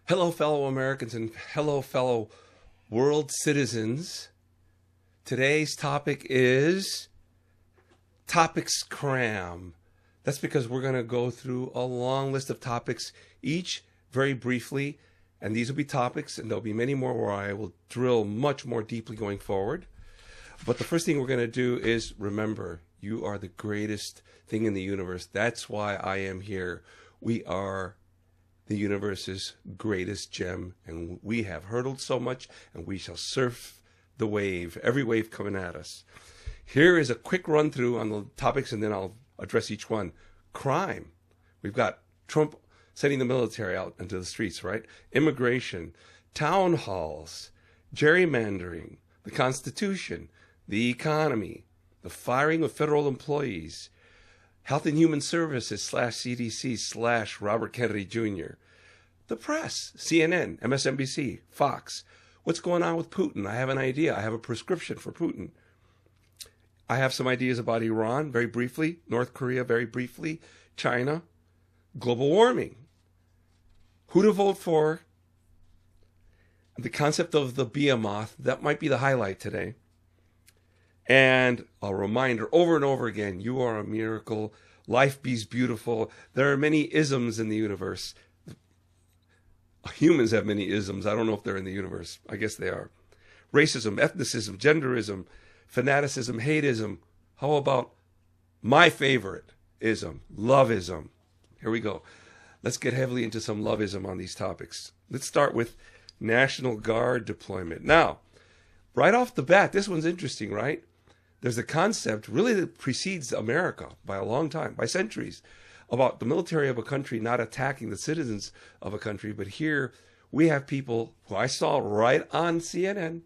Hello, fellow Americans, and hello, fellow world citizens. Today's topic is Topics Cram. That's because we're going to go through a long list of topics, each very briefly, and these will be topics, and there'll be many more where I will drill much more deeply going forward. But the first thing we're going to do is remember, you are the greatest thing in the universe. That's why I am here. We are the universe's greatest gem, and we have hurdled so much, and we shall surf the wave, every wave coming at us. Here is a quick run through on the topics, and then I'll address each one. Crime. We've got Trump sending the military out into the streets, right? Immigration, town halls, gerrymandering, the Constitution, the economy, the firing of federal employees, Health and Human Services /CDC / Robert Kennedy Jr., the press, CNN, MSNBC, Fox. What's going on with Putin? I have an idea. I have a prescription for Putin. I have some ideas about Iran, very briefly, North Korea, very briefly, China, global warming, who to vote for, the concept of the Behemoth. That might be the highlight today. And a reminder over and over again, you are a miracle. Life be's beautiful. There are many isms in the universe. Humans have many isms. I don't know if they're in the universe. I guess they are. Racism, ethnicism, genderism, fanaticism, hateism. How about my favorite ism, lovism? Here we go. Let's get heavily into some lovism on these topics. Let's start with National Guard deployment. Now, right off the bat, this one's interesting, right? There's a concept really that precedes America by a long time, by centuries, about the military of a country not attacking the citizens of a country. But here we have people who I saw right on CNN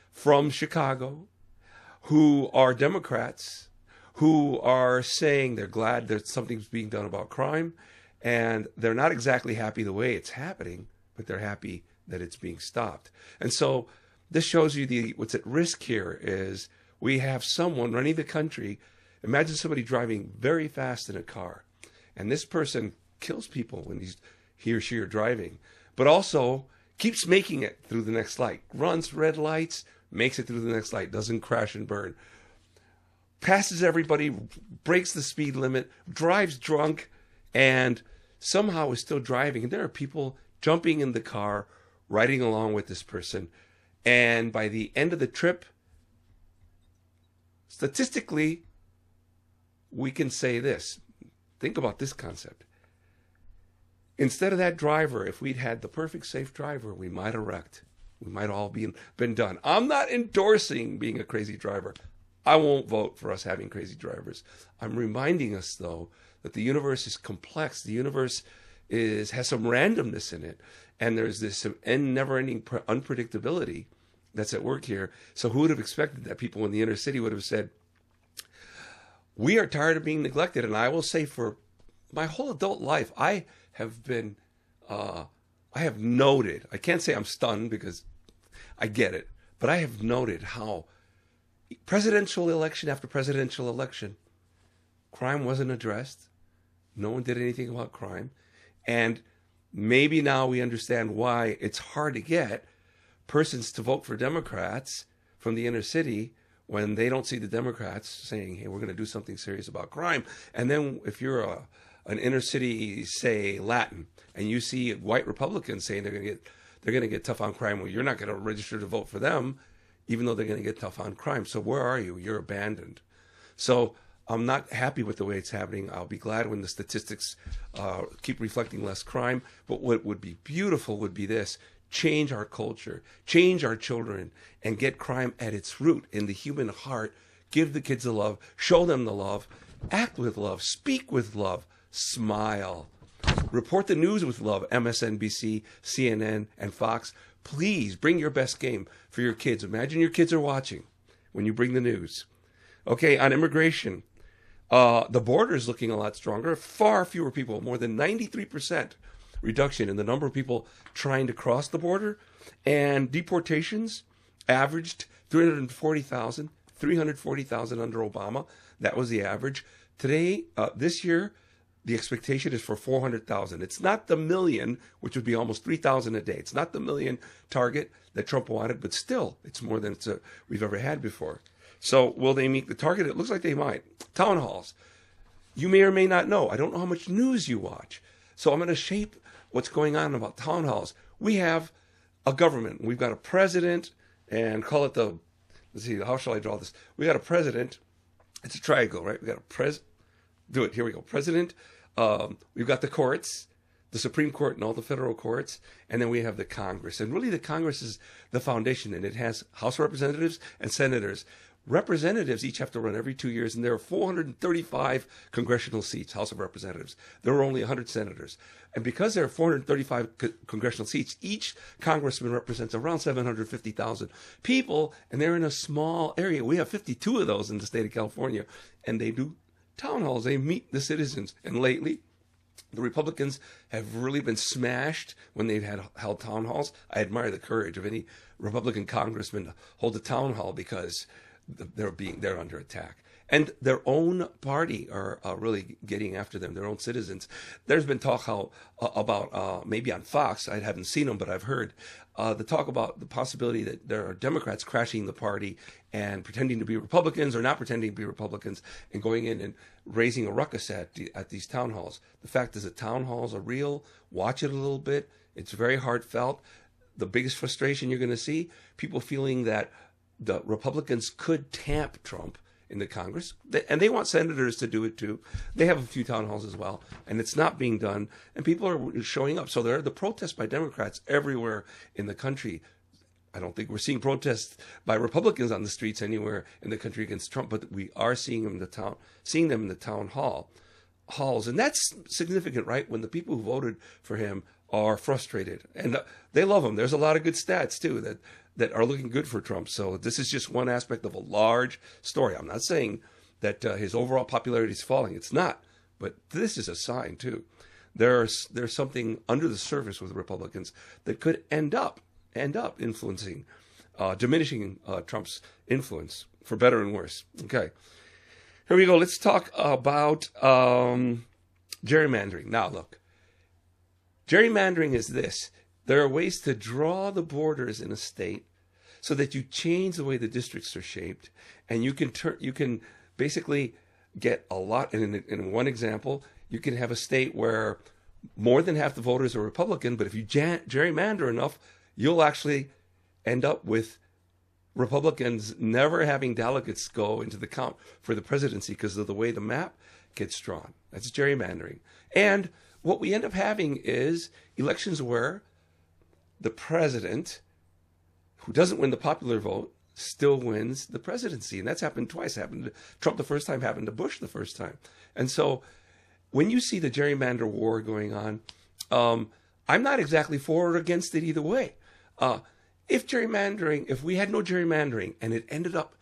from Chicago who are Democrats, who are saying they're glad that something's being done about crime, and they're not exactly happy the way it's happening, but they're happy that it's being stopped. And so this shows you what's at risk here is we have someone running the country. Imagine somebody driving very fast in a car, and this person kills people when he or she are driving, but also keeps making it through the next light, runs red lights, makes it through the next light, doesn't crash and burn, passes everybody, breaks the speed limit, drives drunk, and somehow is still driving. And there are people jumping in the car, riding along with this person, and by the end of the trip, statistically, we can say this. Think about this concept. Instead of that driver, if we'd had the perfect safe driver, we might have wrecked. We might all been done. I'm not endorsing being a crazy driver. I won't vote for us having crazy drivers. I'm reminding us, though, that the universe is complex. The universe has some randomness in it. And there's this never-ending unpredictability that's at work here. So who would have expected that people in the inner city would have said, we are tired of being neglected? And I will say for my whole adult life, I have noted, I can't say I'm stunned because I get it, but I have noted how presidential election after presidential election, crime wasn't addressed. No one did anything about crime. And maybe now we understand why it's hard to get persons to vote for Democrats from the inner city when they don't see the Democrats saying, hey, we're going to do something serious about crime. And then if you're an inner city, say, Latin, and you see white Republicans saying they're going to get tough on crime, well, you're not going to register to vote for them, even though they're going to get tough on crime. So where are you? You're abandoned. So I'm not happy with the way it's happening. I'll be glad when the statistics keep reflecting less crime. But what would be beautiful would be this. Change our culture, change our children, and get crime at its root in the human heart. Give the kids the love, show them the love, act with love, speak with love, smile. Report the news with love, MSNBC, CNN, and Fox. Please bring your best game for your kids. Imagine your kids are watching when you bring the news. Okay, on immigration, the border is looking a lot stronger. Far fewer people, more than 93% reduction in the number of people trying to cross the border. And deportations averaged 340,000 under Obama. That was the average. Today, this year, the expectation is for 400,000. It's not the million, which would be almost 3,000 a day. It's not the million target that Trump wanted, but still, it's more than we've ever had before. So will they meet the target? It looks like they might. Town halls. You may or may not know. I don't know how much news you watch. So I'm going to shape what's going on about town halls. We have a government. We've got a president, and call it the, let's see, how shall I draw this? We got a president. It's a triangle, right? We got a do it. Here we go. President. We've got the courts, the Supreme Court and all the federal courts, and then we have the Congress. And really the Congress is the foundation, and it has House of Representatives and Senators. Representatives each have to run every 2 years, and there are 435 congressional seats, House of Representatives. There are only 100 senators. And because there are 435 congressional seats, each congressman represents around 750,000 people, and they're in a small area. We have 52 of those in the state of California, and they do town halls. They meet the citizens. And lately, the Republicans have really been smashed when they've held town halls. I admire the courage of any Republican congressman to hold a town hall because they're under attack. And their own party are really getting after them, their own citizens. There's been talk about maybe on Fox, I haven't seen them, but I've heard the talk about the possibility that there are Democrats crashing the party and pretending to be Republicans or not pretending to be Republicans and going in and raising a ruckus at these town halls. The fact is that town halls are real. Watch it a little bit. It's very heartfelt. The biggest frustration you're going to see, people feeling that the Republicans could tamp Trump in the Congress, and they want senators to do it too. They have a few town halls as well, and it's not being done, and people are showing up. So there are the protests by Democrats everywhere in the country. I don't think we're seeing protests by Republicans on the streets anywhere in the country against Trump, but we are seeing them in the town halls, and that's significant, right? When the people who voted for him are frustrated, and they love him. There's a lot of good stats too that are looking good for Trump. So this is just one aspect of a large story. I'm not saying that his overall popularity is falling. It's not. But this is a sign, too. There's something under the surface with Republicans that could end up influencing, diminishing Trump's influence, for better and worse. Okay. Here we go. Let's talk about gerrymandering. Now, look. Gerrymandering is this. There are ways to draw the borders in a state so that you change the way the districts are shaped, and you can basically get a lot. And in one example, you can have a state where more than half the voters are Republican, but if you gerrymander enough, you'll actually end up with Republicans never having delegates go into the count for the presidency because of the way the map gets drawn. That's gerrymandering. And what we end up having is elections where the president, who doesn't win the popular vote, still wins the presidency. And that's happened twice. It happened to Trump the first time, happened to Bush the first time. And so when you see the gerrymander war going on, I'm not exactly for or against it either way. If we had no gerrymandering and it ended up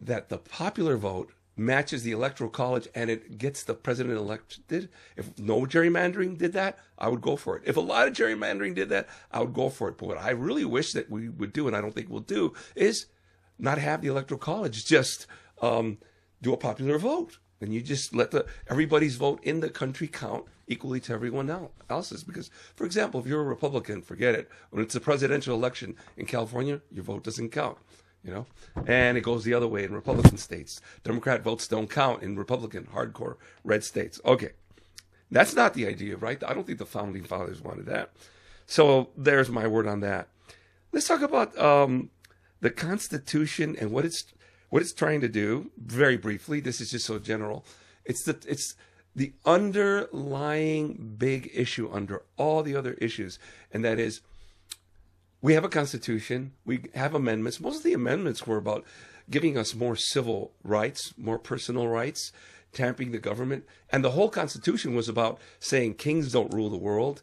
that the popular vote matches the electoral college and it gets the president elected, if no gerrymandering did that, I would go for it. If a lot of gerrymandering did that, I would go for it. But what I really wish that we would do, and I don't think we'll do, is not have the electoral college, just do a popular vote. And you just let everybody's vote in the country count equally to everyone else's. Because, for example, if you're a Republican, forget it. When it's a presidential election in California, your vote doesn't count. And it goes the other way in Republican states. Democrat votes don't count in Republican, hardcore, red states. Okay. That's not the idea, right? I don't think the founding fathers wanted that. So there's my word on that. Let's talk about the Constitution and what it's trying to do. Very briefly, this is just so general. It's the underlying big issue under all the other issues, and that is, we have a Constitution, we have amendments. Most of the amendments were about giving us more civil rights, more personal rights, tamping the government. And the whole Constitution was about saying kings don't rule the world.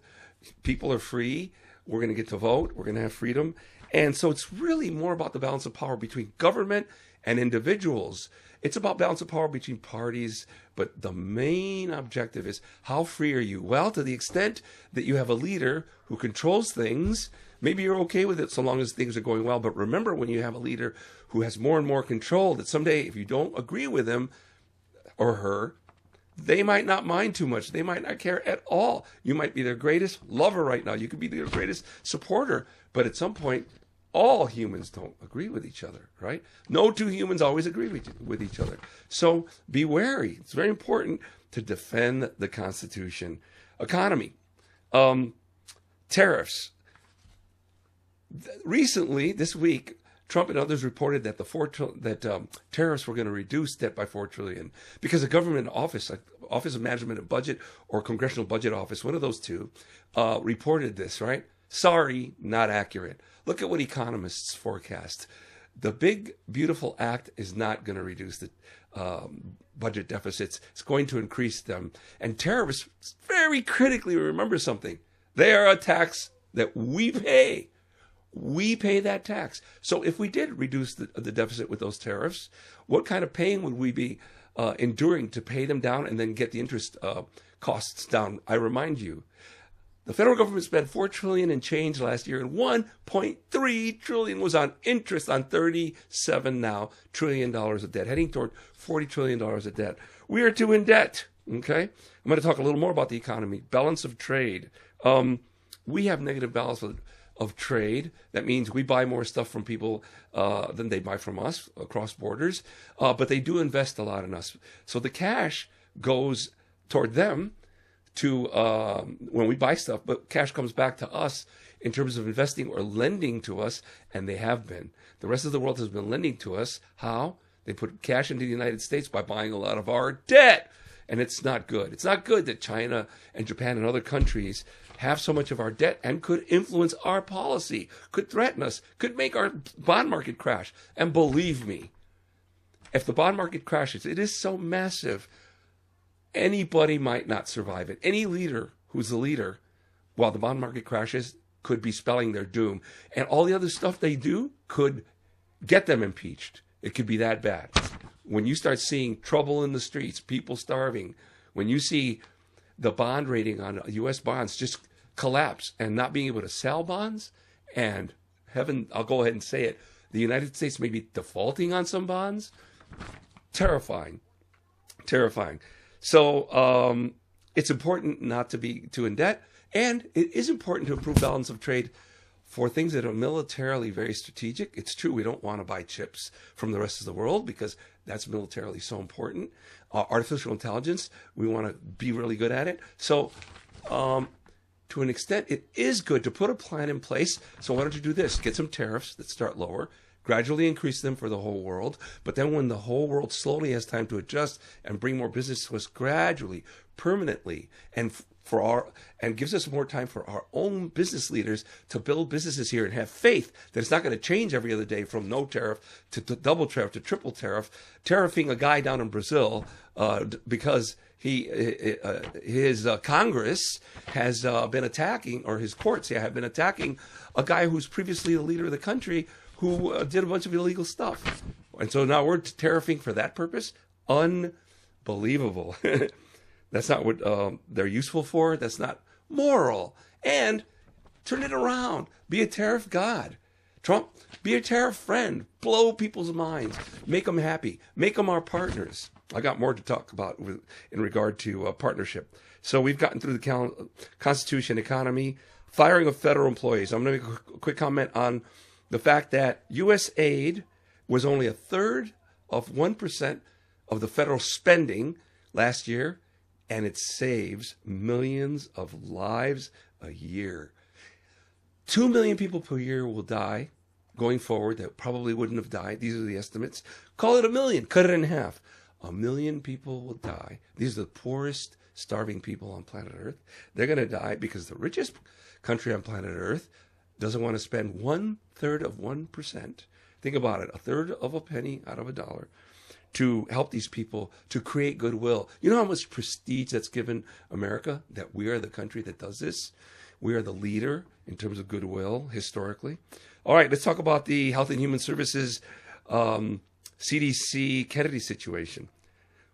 People are free. We're going to get to vote. We're going to have freedom. And so it's really more about the balance of power between government and individuals. It's about balance of power between parties. But the main objective is, how free are you? Well, to the extent that you have a leader who controls things, maybe you're okay with it so long as things are going well. But remember, when you have a leader who has more and more control, that someday if you don't agree with him or her, they might not mind too much. They might not care at all. You might be their greatest lover right now. You could be their greatest supporter. But at some point, all humans don't agree with each other, right? No two humans always agree with each other. So be wary. It's very important to defend the Constitution. Economy. Tariffs. Recently, this week, Trump and others reported that tariffs were going to reduce debt by $4 trillion because a government office, like Office of Management and Budget or Congressional Budget Office, one of those two, reported this, right? Sorry, not accurate. Look at what economists forecast. The big, beautiful act is not going to reduce the budget deficits. It's going to increase them. And tariffs, very critically remember something. They are a tax that we pay. We pay that tax. So if we did reduce the deficit with those tariffs, what kind of pain would we be enduring to pay them down and then get the interest costs down? I remind you, the federal government spent $4 trillion and change last year, and $1.3 trillion was on interest on $37 trillion of debt, heading toward $40 trillion of debt. We are too in debt. Okay, I'm going to talk a little more about the economy. Balance of trade. We have negative balance of trade. That means we buy more stuff from people than they buy from us across borders, but they do invest a lot in us. So the cash goes toward them to when we buy stuff, but cash comes back to us in terms of investing or lending to us, and they have been. The rest of the world has been lending to us. How? They put cash into the United States by buying a lot of our debt, and it's not good. It's not good that China and Japan and other countries have so much of our debt and could influence our policy, could threaten us, could make our bond market crash. And believe me, if the bond market crashes, it is so massive, anybody might not survive it. Any leader who's the leader, while the bond market crashes, could be spelling their doom. And all the other stuff they do could get them impeached. It could be that bad. When you start seeing trouble in the streets, people starving, when you see the bond rating on U.S. bonds just collapse and not being able to sell bonds, and heaven, I'll go ahead and say it, the United States may be defaulting on some bonds. Terrifying. Terrifying. So it's important not to be too in debt, and it is important to improve balance of trade for things that are militarily very strategic. It's true, we don't want to buy chips from the rest of the world because that's militarily so important. Artificial intelligence, we want to be really good at it. So to an extent, it is good to put a plan in place. So why don't you do this? Get some tariffs that start lower, gradually increase them for the whole world. But then when the whole world slowly has time to adjust and bring more business to us gradually, permanently, and gives us more time for our own business leaders to build businesses here and have faith that it's not going to change every other day from no tariff to double tariff to triple tariff, tariffing a guy down in Brazil because his Congress has been attacking, or his courts have been attacking a guy who's previously the leader of the country who did a bunch of illegal stuff. And so now we're tariffing for that purpose? Unbelievable. That's not what they're useful for. That's not moral. And turn it around. Be a tariff god. Trump, be a tariff friend. Blow people's minds. Make them happy. Make them our partners. I got more to talk about in regard to partnership. So we've gotten through the Constitution, economy, firing of federal employees. I'm going to make a quick comment on the fact that USAID was only 1/3 of 1% of the federal spending last year, and it saves millions of lives a year. 2 million people per year will die going forward that probably wouldn't have died. These are the estimates. Call it 1 million. Cut it in half. 1 million people will die. These are the poorest, starving people on planet Earth. They're going to die because the richest country on planet Earth doesn't want to spend 1/3 of 1%. Think about it. 1/3 of a penny out of a dollar to help these people, to create goodwill. You know how much prestige that's given America, that we are the country that does this? We are the leader in terms of goodwill, historically. All right, let's talk about the Health and Human Services CDC Kennedy situation.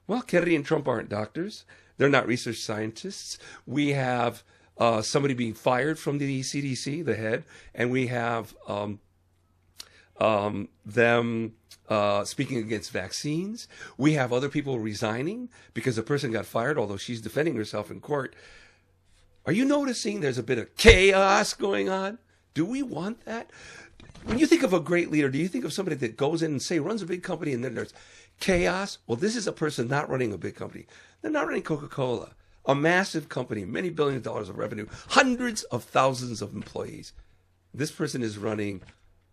Well, Kennedy and Trump aren't doctors. They're not research scientists. We have somebody being fired from the CDC, the head, and we have them speaking against vaccines. We have other people resigning because the person got fired, although she's defending herself in court. Are you noticing there's a bit of chaos going on? Do we want that? When you think of a great leader, do you think of somebody that goes in and, say, runs a big company and then there's chaos? Well, this is a person not running a big company. They're not running Coca-Cola, a massive company, many billions of dollars of revenue, hundreds of thousands of employees. This person is running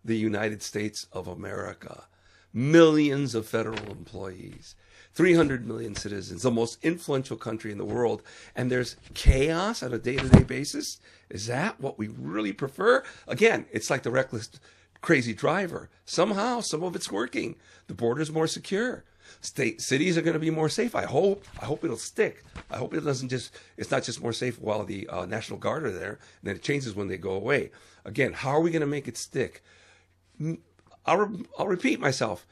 the United States of America, millions of federal employees, 300 million citizens, the most influential country in the world, and there's chaos on a day-to-day basis? Is that what we really prefer? Again, it's like the reckless, crazy driver. Somehow, some of it's working. The border's more secure. Cities are going to be more safe. I hope it'll stick. I hope it doesn't it's not just more safe while the National Guard are there, and then it changes when they go away. Again, how are we going to make it stick? I'll repeat myself.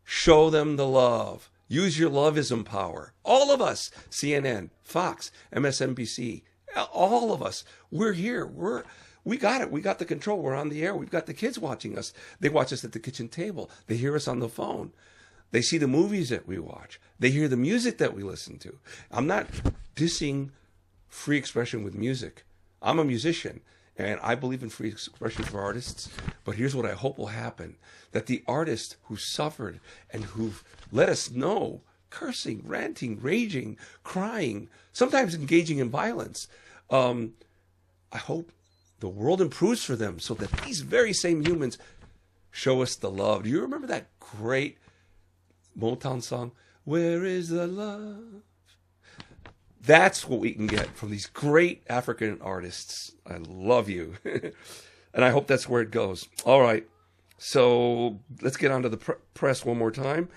Show them the love. Use your lovism power. All of us, CNN, Fox, MSNBC, all of us, we're here. We got it. We got the control. We're on the air. We've got the kids watching us. They watch us at the kitchen table. They hear us on the phone. They see the movies that we watch. They hear the music that we listen to. I'm not dissing free expression with music. I'm a musician, and I believe in free expression for artists. But here's what I hope will happen, that the artists who suffered and who've let us know, cursing, ranting, raging, crying, sometimes engaging in violence, I hope the world improves for them so that these very same humans show us the love. Do you remember that great Motown song, Where is the Love? That's what we can get from these great African artists. I love you. And I hope that's where it goes. All right. So let's get on to the press one more time.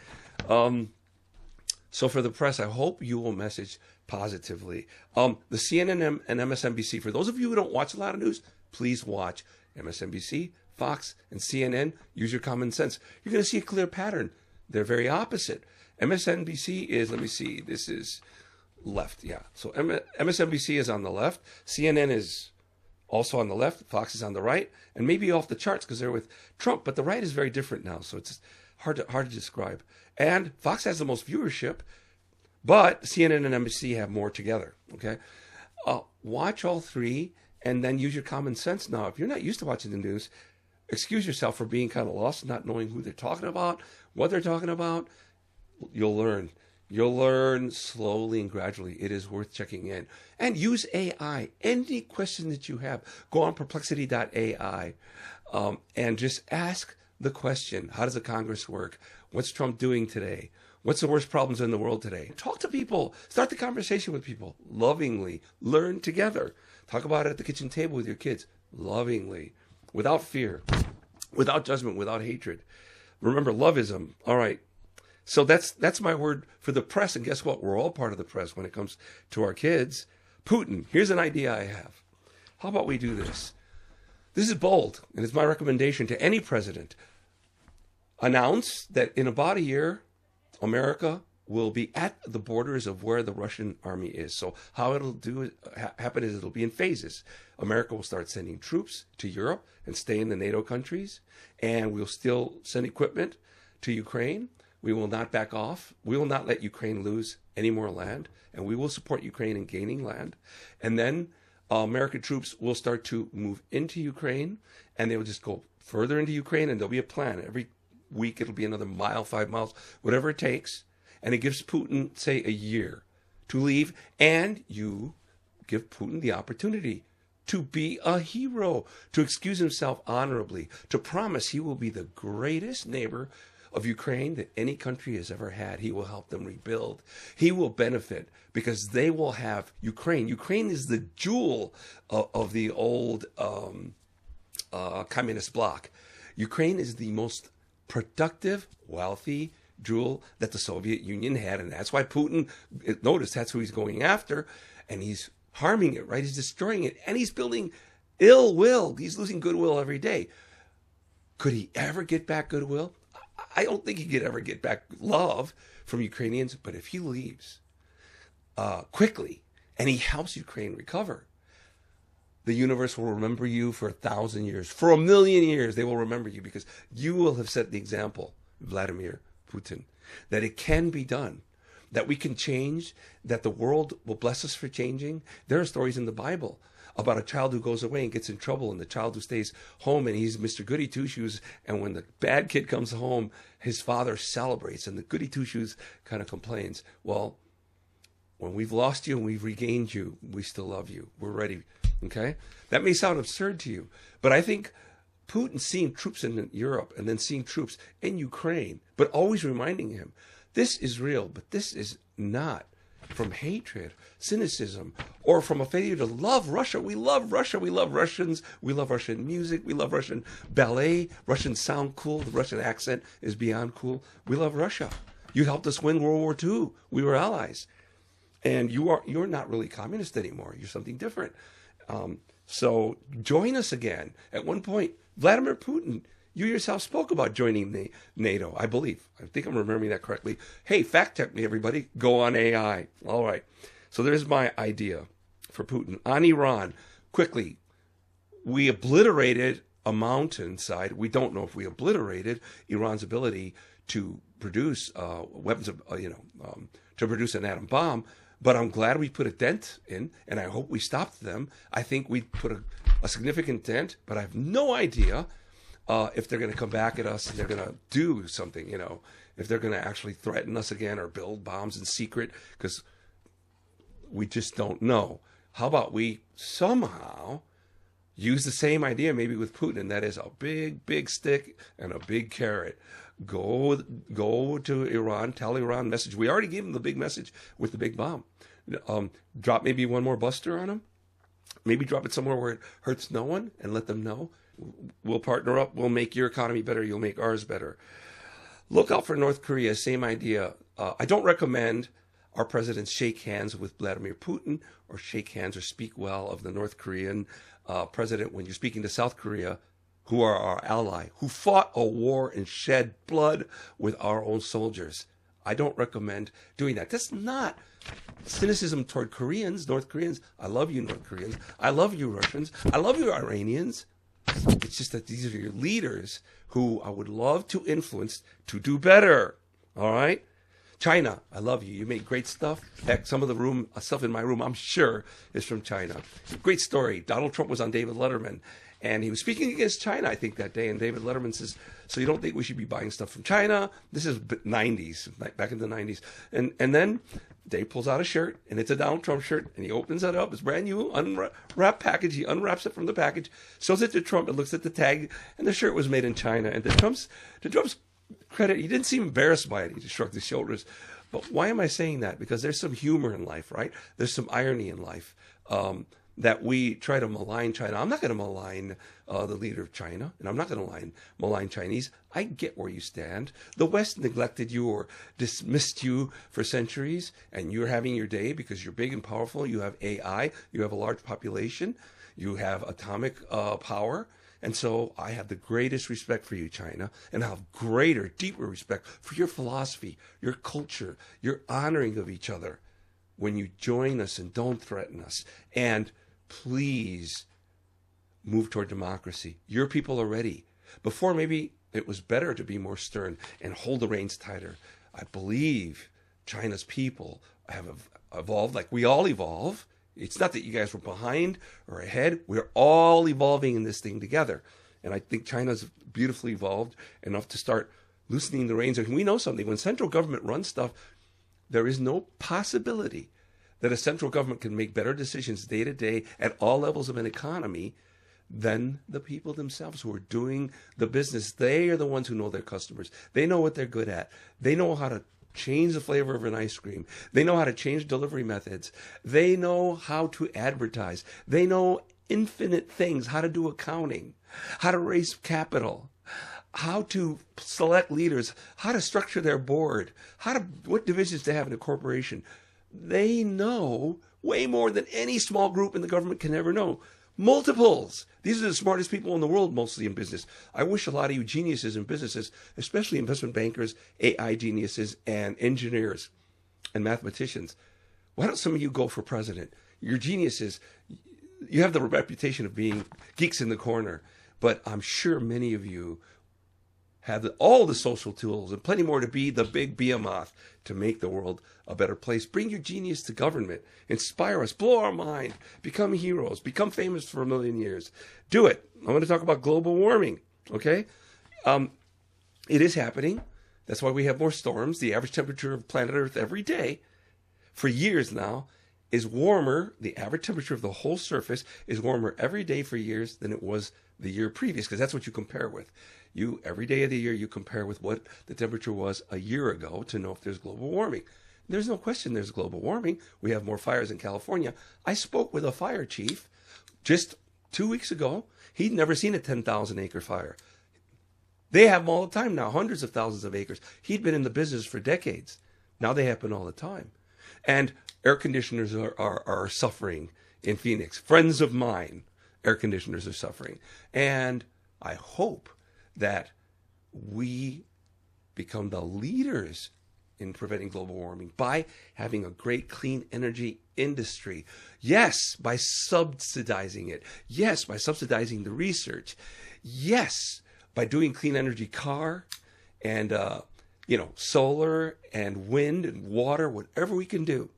So for the press, I hope you will message positively. The CNN and MSNBC, for those of you who don't watch a lot of news, please watch MSNBC, Fox, and CNN. Use your common sense. You're going to see a clear pattern. They're very opposite. MSNBC is, let me see, this is left. Yeah. So MSNBC is on the left. CNN is also on the left. Fox is on the right. And maybe off the charts because they're with Trump. But the right is very different now. So it's hard to describe. And Fox has the most viewership. But CNN and NBC have more together. Okay. Watch all three and then use your common sense. Now, if you're not used to watching the news, excuse yourself for being kind of lost, not knowing who they're talking about, what they're talking about. You'll learn. You'll learn slowly and gradually. It is worth checking in. And use AI. Any question that you have, go on perplexity.ai and just ask the question, how does the Congress work? What's Trump doing today? What's the worst problems in the world today? Talk to people. Start the conversation with people lovingly. Learn together. Talk about it at the kitchen table with your kids lovingly, without fear, without judgment, without hatred. Remember, lovism. All right. So that's my word for the press. And guess what? We're all part of the press when it comes to our kids. Putin, here's an idea I have. How about we do this? This is bold, and it's my recommendation to any president. Announce that in about a year, America will be at the borders of where the Russian army is. So how it'll happen is it'll be in phases. America will start sending troops to Europe and stay in the NATO countries, and we'll still send equipment to Ukraine. We will not back off. We will not let Ukraine lose any more land, and we will support Ukraine in gaining land. And then American troops will start to move into Ukraine, and they will just go further into Ukraine, and there'll be a plan. Every week it'll be another mile, 5 miles, whatever it takes. And it gives Putin, say, a year to leave, and you give Putin the opportunity to be a hero, to excuse himself honorably, to promise he will be the greatest neighbor of Ukraine that any country has ever had. He will help them rebuild. He will benefit because they will have Ukraine. Ukraine is the jewel of the old communist bloc. Ukraine is the most productive, wealthy jewel that the Soviet Union had, and that's why Putin, notice that's who he's going after, and he's harming it, right? He's destroying it, and he's building ill will. He's losing goodwill every day. Could he ever get back goodwill? I don't think he could ever get back love from Ukrainians, but if he leaves quickly and he helps Ukraine recover, the universe will remember you for 1,000 years. For 1,000,000 years, they will remember you because you will have set the example, Vladimir Putin, that it can be done, that we can change, that the world will bless us for changing. There are stories in the Bible about a child who goes away and gets in trouble, and the child who stays home, and he's Mr. Goody Two-Shoes, and when the bad kid comes home, his father celebrates, and the Goody Two-Shoes kind of complains. Well, when we've lost you and we've regained you, we still love you. We're ready. Okay? That may sound absurd to you, but I think Putin seeing troops in Europe and then seeing troops in Ukraine, but always reminding him, this is real, but this is not from hatred, cynicism, or from a failure to love Russia. We love Russia. We love Russians. We love Russian music. We love Russian ballet. Russians sound cool. The Russian accent is beyond cool. We love Russia. You helped us win World War II. We were allies. And you're not really communist anymore. You're something different. So join us again. At one point, Vladimir Putin, you yourself spoke about joining NATO, I believe. I think I'm remembering that correctly. Hey, fact check me, everybody. Go on AI. All right. So there's my idea for Putin. On Iran, quickly, we obliterated a mountainside. We don't know if we obliterated Iran's ability to produce weapons of, to produce an atom bomb. But I'm glad we put a dent in, and I hope we stopped them. I think we put a significant dent, but I have no idea if they're going to come back at us and they're going to do something, if they're going to actually threaten us again or build bombs in secret, because we just don't know. How about we somehow use the same idea maybe with Putin, and that is a big, big stick and a big carrot. Go to Iran, tell Iran message. We already gave them the big message with the big bomb. Drop maybe one more buster on them. Maybe drop it somewhere where it hurts no one and let them know. We'll partner up. We'll make your economy better. You'll make ours better. Look out for North Korea. Same idea. I don't recommend our presidents shake hands with Vladimir Putin or shake hands or speak well of the North Korean president when you're speaking to South Korea, who are our ally, who fought a war and shed blood with our own soldiers. I don't recommend doing that. That's not cynicism toward Koreans, North Koreans. I love you, North Koreans. I love you, Russians. I love you, Iranians. It's just that these are your leaders who I would love to influence to do better. All right? China, I love you. You make great stuff. Heck, some of the stuff in my room, I'm sure, is from China. Great story. Donald Trump was on David Letterman, and he was speaking against China, I think, that day. And David Letterman says, so you don't think we should be buying stuff from China? This is 90s, back in the 90s. And then Dave pulls out a shirt, and it's a Donald Trump shirt, and he opens it up. It's brand new, unwrapped package. He unwraps it from the package, shows it to Trump, and looks at the tag, and the shirt was made in China. And to Trump's credit, he didn't seem embarrassed by it. He just shrugged his shoulders. But why am I saying that? Because there's some humor in life, right? There's some irony in life. That we try to malign China. I'm not going to malign the leader of China, and I'm not going to malign Chinese. I get where you stand. The West neglected you or dismissed you for centuries, and you're having your day because you're big and powerful. You have AI. You have a large population. You have atomic power. And so I have the greatest respect for you, China, and I have greater, deeper respect for your philosophy, your culture, your honoring of each other when you join us and don't threaten us. And please move toward democracy. Your people are ready. Before, maybe it was better to be more stern and hold the reins tighter. I believe China's people have evolved like we all evolve. It's not that you guys were behind or ahead. We're all evolving in this thing together. And I think China's beautifully evolved enough to start loosening the reins. And we know something. When central government runs stuff, there is no possibility that a central government can make better decisions day to day at all levels of an economy than the people themselves who are doing the business. They are the ones who know their customers. They know what they're good at. They know how to change the flavor of an ice cream. They know how to change delivery methods. They know how to advertise. They know infinite things, how to do accounting, how to raise capital, how to select leaders, how to structure their board, what divisions they have in a corporation. They know way more than any small group in the government can ever know. Multiples. These are the smartest people in the world, mostly in business. I wish a lot of you geniuses in businesses, especially investment bankers, AI geniuses, and engineers and mathematicians. Why don't some of you go for president? You're geniuses. you have the reputation of being geeks in the corner, but I'm sure many of you have all the social tools and plenty more to be the big behemoth to make the world a better place. Bring your genius to government. Inspire us. Blow our mind. Become heroes. Become famous for 1,000,000 years. Do it. I want to talk about global warming. Okay? It is happening. That's why we have more storms. The average temperature of planet Earth every day for years now is warmer. The average temperature of the whole surface is warmer every day for years than it was the year previous, because that's what you compare with. You, every day of the year, you compare with what the temperature was a year ago to know if there's global warming. There's no question there's global warming. We have more fires in California. I spoke with a fire chief just 2 weeks ago. He'd never seen a 10,000-acre fire. They have them all the time now, hundreds of thousands of acres. He'd been in the business for decades. Now they happen all the time. And air conditioners are suffering in Phoenix. Friends of mine, air conditioners are suffering. And I hope that we become the leaders in preventing global warming by having a great clean energy industry. Yes, by subsidizing it. Yes, by subsidizing the research. Yes, by doing clean energy car and, solar and wind and water, whatever we can do.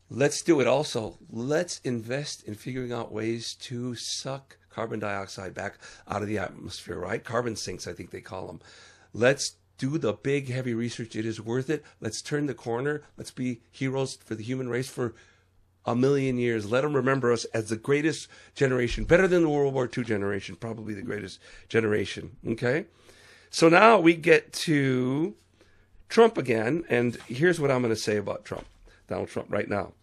Let's do it also. Let's invest in figuring out ways to suck carbon dioxide back out of the atmosphere, right? Carbon sinks, I think they call them. Let's do the big, heavy research. It is worth it. Let's turn the corner. Let's be heroes for the human race for 1,000,000 years. Let them remember us as the greatest generation, better than the World War II generation, probably the greatest generation, okay? So now we get to Trump again, and here's what I'm going to say about Trump, Donald Trump, right now.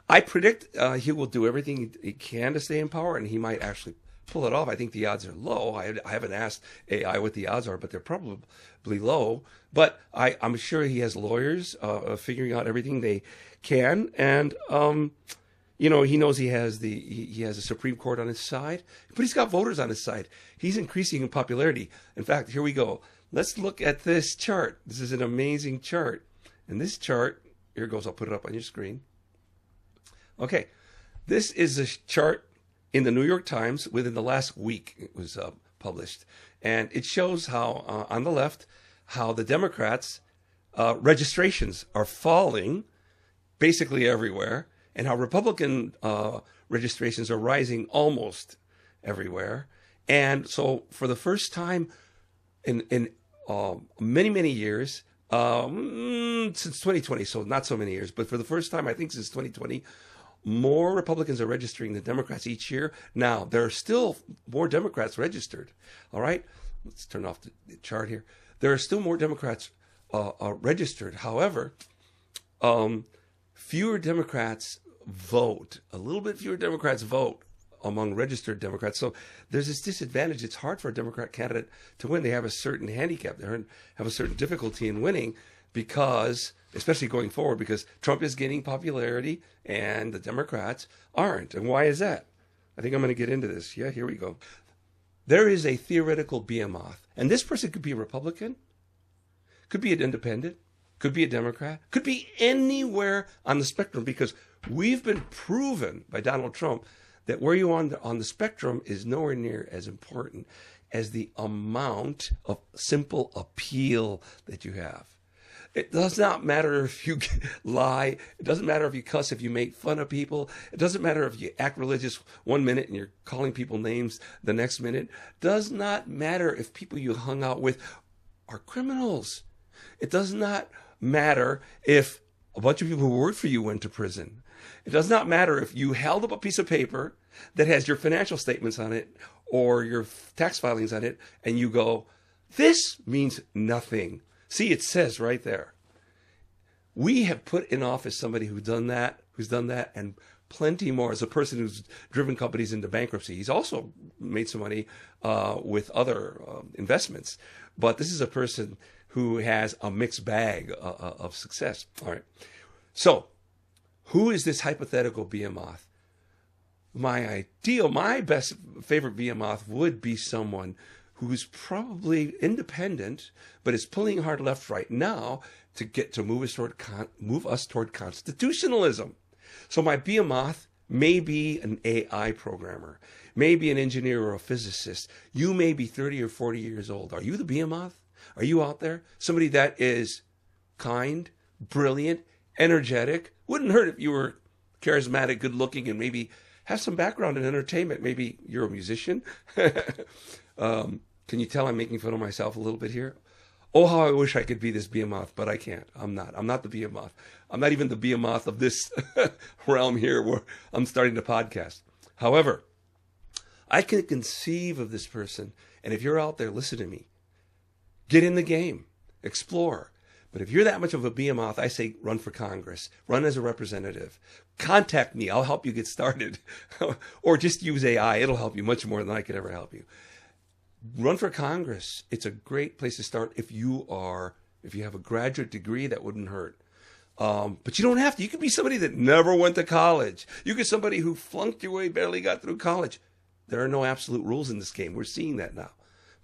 I predict he will do everything he can to stay in power, and he might actually pull it off. I think the odds are low. I haven't asked AI what the odds are, but they're probably low. But I'm sure he has lawyers figuring out everything they can, and he knows he has a Supreme Court on his side, but he's got voters on his side. He's increasing in popularity. In fact, here we go. Let's look at this chart. This is an amazing chart, and this chart, here it goes. I'll put it up on your screen. Okay, this is a chart in the New York Times within the last week. It was published, and it shows how on the left how the Democrats registrations are falling basically everywhere, and how Republican registrations are rising almost everywhere. And so for the first time in many years, since 2020, so not so many years, but for the first time, I think since 2020, more Republicans are registering than Democrats each year. Now, there are still more Democrats registered. All right? Let's turn off the chart here. There are still more Democrats registered. However, fewer Democrats vote. A little bit fewer Democrats vote among registered Democrats. So there's this disadvantage. It's hard for a Democrat candidate to win. They have a certain handicap. They have a certain difficulty in winning because, especially going forward, because Trump is gaining popularity and the Democrats aren't. And why is that? I think I'm going to get into this. Yeah, here we go. There is a theoretical behemoth. And this person could be a Republican, could be an independent, could be a Democrat, could be anywhere on the spectrum, because we've been proven by Donald Trump that where you are on the spectrum is nowhere near as important as the amount of simple appeal that you have. It does not matter if you lie. It doesn't matter if you cuss, if you make fun of people. It doesn't matter if you act religious 1 minute and you're calling people names the next minute. It does not matter if people you hung out with are criminals. It does not matter if a bunch of people who worked for you went to prison. It does not matter if you held up a piece of paper that has your financial statements on it or your tax filings on it, and you go, this means nothing. See, it says right there. We have put in office somebody who's done that, and plenty more. As a person who's driven companies into bankruptcy, he's also made some money with other investments. But this is a person who has a mixed bag of success. All right. So, who is this hypothetical behemoth? My best favorite behemoth would be someone who's probably independent, but is pulling hard left right now to move us toward constitutionalism. So my behemoth maybe an AI programmer, maybe an engineer or a physicist. You may be 30 or 40 years old. Are you the Behemoth? Are you out there? Somebody that is kind, brilliant, energetic. Wouldn't hurt if you were charismatic, good looking, and maybe have some background in entertainment. Maybe you're a musician. Can you tell I'm making fun of myself a little bit here? Oh, how I wish I could be this Behemoth, but I can't. I'm not. I'm not the Behemoth. I'm not even the Behemoth of this realm here where I'm starting to podcast. However, I can conceive of this person, and if you're out there, listen to me. Get in the game. Explore. But if you're that much of a Behemoth, I say run for Congress. Run as a representative. Contact me. I'll help you get started. Or just use AI. It'll help you much more than I could ever help you. Run for Congress. It's a great place to start if you have a graduate degree. That wouldn't hurt. But you don't have to. You could be somebody that never went to college. You could be somebody who flunked your way, barely got through college. There are no absolute rules in this game. We're seeing that now.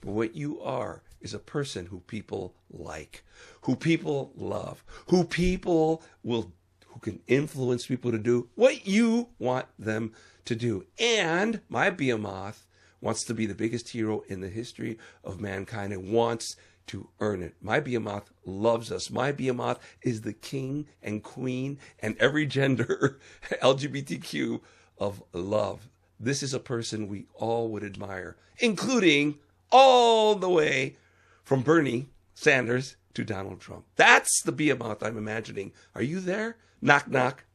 But what you are is a person who people like, who people love, who can influence people to do what you want them to do. And my Behemoth wants to be the biggest hero in the history of mankind and wants to earn it. My Behemoth loves us. My Behemoth is the king and queen and every gender LGBTQ of love. This is a person we all would admire, including all the way from Bernie Sanders to Donald Trump. That's the Behemoth I'm imagining. Are you there? Knock, knock.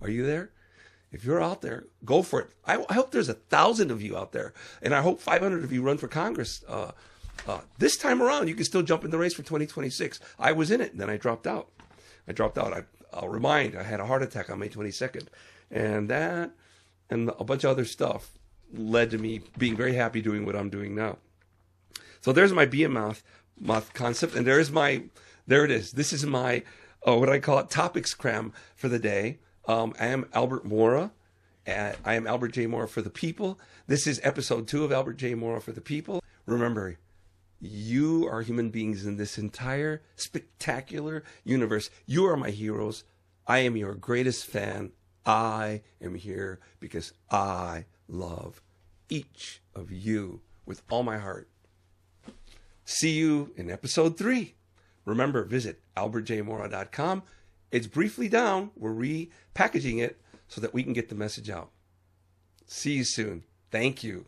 Are you there? If you're out there, go for it. I hope there's 1,000 of you out there, and I hope 500 of you run for Congress. This time around, you can still jump in the race for 2026. I was in it, and then I dropped out. I'll remind, I had a heart attack on May 22nd, and that and a bunch of other stuff led to me being very happy doing what I'm doing now. So there's my Behemoth concept, and there it is. This is my, what I call it, topics cram for the day. I am Albert Mora. I am Albert J. Mora for the people. This is episode 2 of Albert J. Mora for the people. Remember, you are human beings in this entire spectacular universe. You are my heroes. I am your greatest fan. I am here because I love each of you with all my heart. See you in episode 3. Remember, visit albertjmora.com. It's briefly down. We're repackaging it so that we can get the message out. See you soon. Thank you.